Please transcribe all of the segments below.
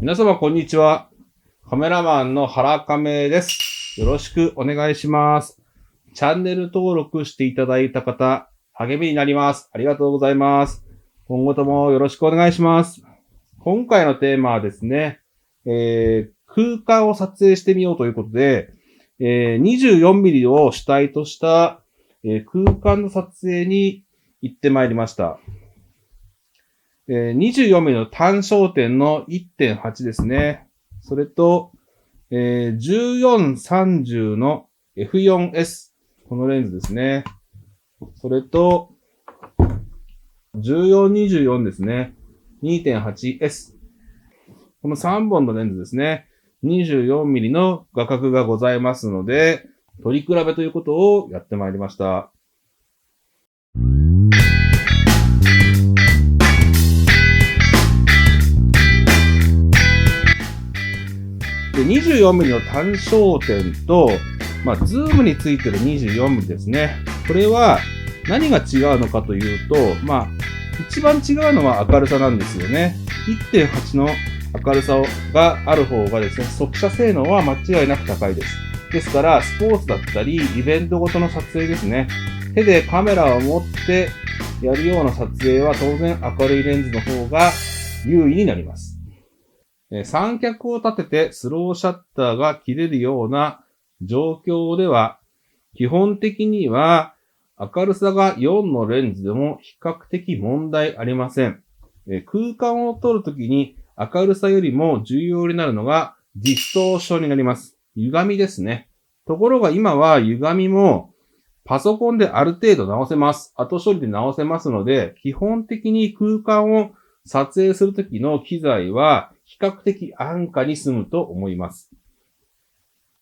皆様こんにちは。カメラマンの原亀です。よろしくお願いします。チャンネル登録していただいた方、励みになります。ありがとうございます。今後ともよろしくお願いします。今回のテーマはですね、空間を撮影してみようということで、24mm を主体とした、空間の撮影に行ってまいりました。24mm の単焦点の 1.8 ですね。それと、14-30の F4S。このレンズですね。それと、14-24ですね。2.8S。この3本のレンズですね。24mm の画角がございますので、取り比べということをやってまいりました。で、24mm の単焦点と、ズームについてる 24mm ですね。これは何が違うのかというと、一番違うのは明るさなんですよね。1.8 の明るさがある方がですね、速射性能は間違いなく高いです。ですから、スポーツだったり、イベントごとの撮影ですね。手でカメラを持ってやるような撮影は当然明るいレンズの方が優位になります。三脚を立ててスローシャッターが切れるような状況では、基本的には明るさが4のレンズでも比較的問題ありません。空間を撮るときに明るさよりも重要になるのがディストーションになります。歪みですね。ところが今は歪みもパソコンである程度直せます。後処理で直せますので、基本的に空間を撮影するときの機材は比較的安価に済むと思います。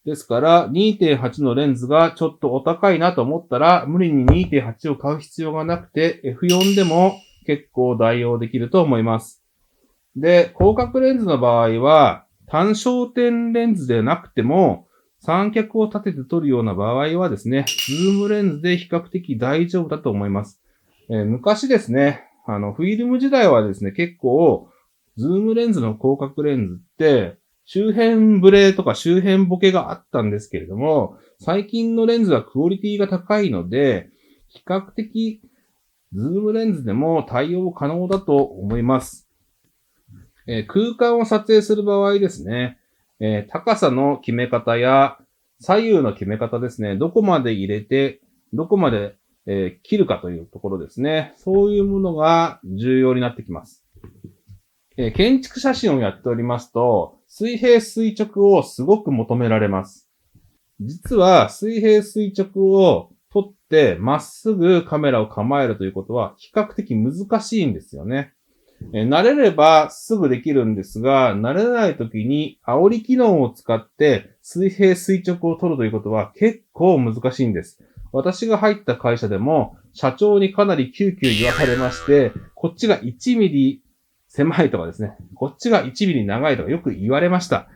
ですから、2.8 のレンズがちょっとお高いなと思ったら、無理に 2.8 を買う必要がなくて、F4 でも結構代用できると思います。で、広角レンズの場合は、単焦点レンズでなくても、三脚を立てて撮るような場合はですね、ズームレンズで比較的大丈夫だと思います。昔ですね、フィルム時代はですね、結構、ズームレンズの広角レンズって、周辺ブレとか周辺ボケがあったんですけれども、最近のレンズはクオリティが高いので、比較的、ズームレンズでも対応可能だと思います。空間を撮影する場合ですね、高さの決め方や左右の決め方ですね、どこまで入れて、どこまで、切るかというところですね。そういうものが重要になってきます。建築写真をやっておりますと、水平垂直をすごく求められます。実は水平垂直を撮ってまっすぐカメラを構えるということは比較的難しいんですよね。慣れればすぐできるんですが、慣れない時に煽り機能を使って水平垂直を撮るということは結構難しいんです。私が入った会社でも社長にかなりキューキュー言わされまして、こっちが1ミリ狭いとかですね、こっちが1ミリ長いとかよく言われました。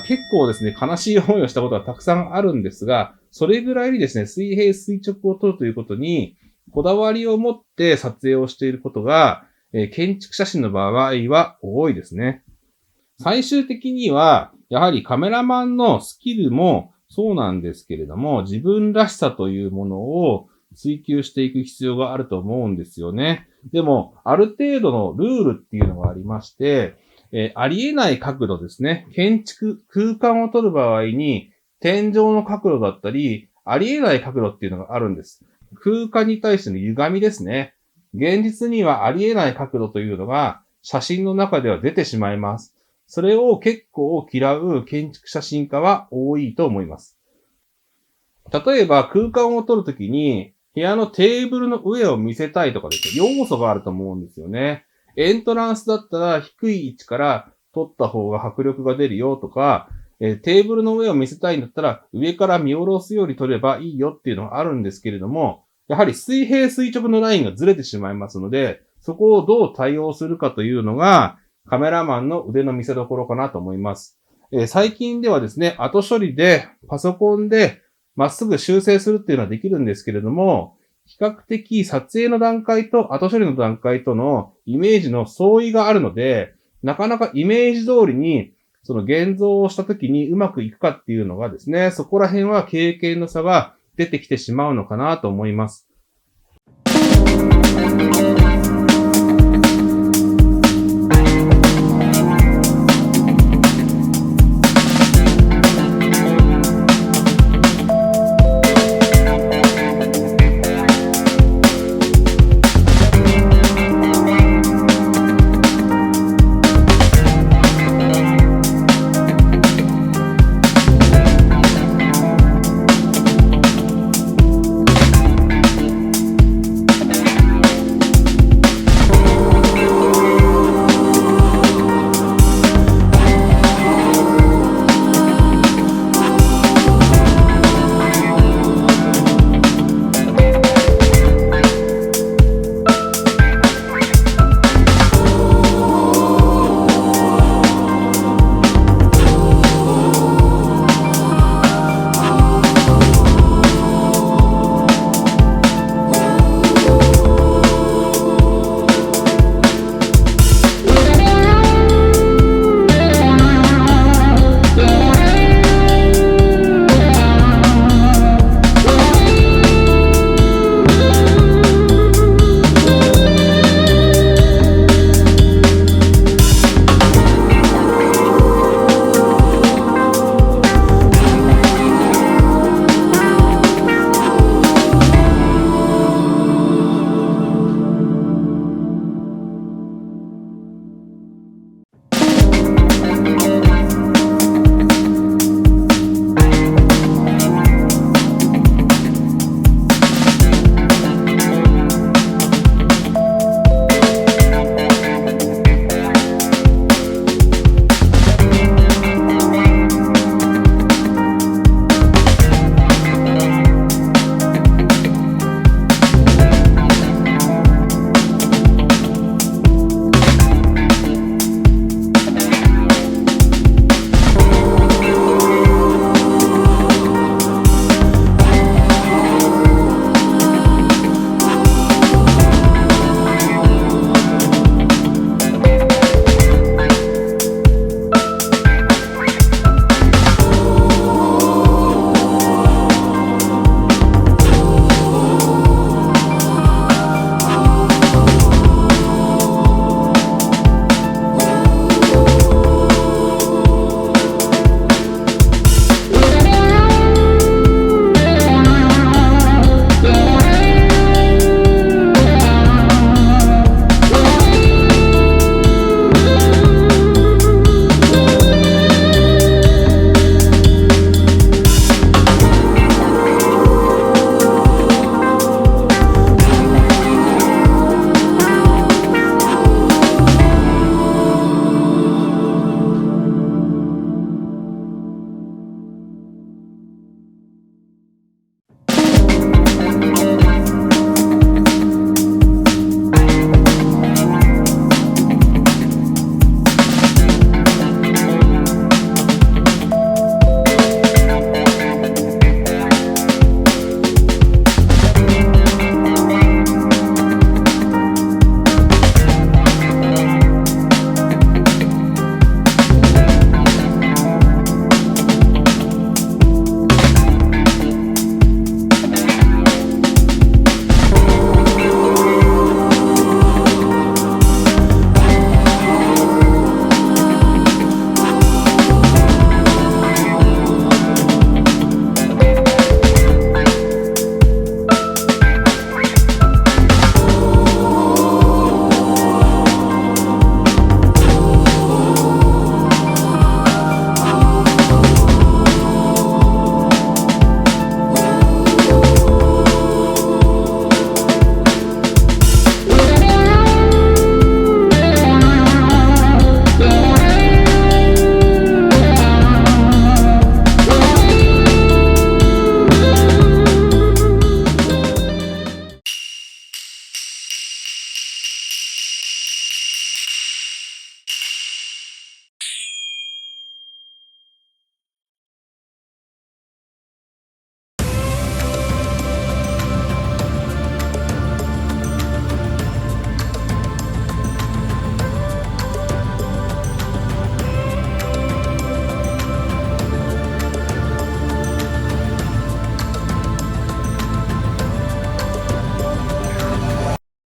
結構ですね、悲しい思いをしたことがたくさんあるんですが、それぐらいにですね、水平垂直を撮るということに、こだわりを持って撮影をしていることが、建築写真の場合は多いですね。最終的には、やはりカメラマンのスキルもそうなんですけれども、自分らしさというものを追求していく必要があると思うんですよね。でも、ある程度のルールっていうのがありまして、ありえない角度ですね。空間を撮る場合に、天井の角度だったり、ありえない角度っていうのがあるんです。空間に対しての歪みですね。現実にはありえない角度というのが、写真の中では出てしまいます。それを結構嫌う建築写真家は多いと思います。例えば空間を撮るときに、部屋のテーブルの上を見せたいとかですね、要素があると思うんですよね。エントランスだったら低い位置から撮った方が迫力が出るよとか、テーブルの上を見せたいんだったら上から見下ろすように撮ればいいよっていうのがあるんですけれども、やはり水平垂直のラインがずれてしまいますので、そこをどう対応するかというのがカメラマンの腕の見せ所かなと思います。最近ではですね、後処理でパソコンでまっすぐ修正するっていうのはできるんですけれども、比較的撮影の段階と後処理の段階とのイメージの相違があるので、なかなかイメージ通りに、その現像をした時にうまくいくかっていうのがですね、そこら辺は経験の差が出てきてしまうのかなと思います。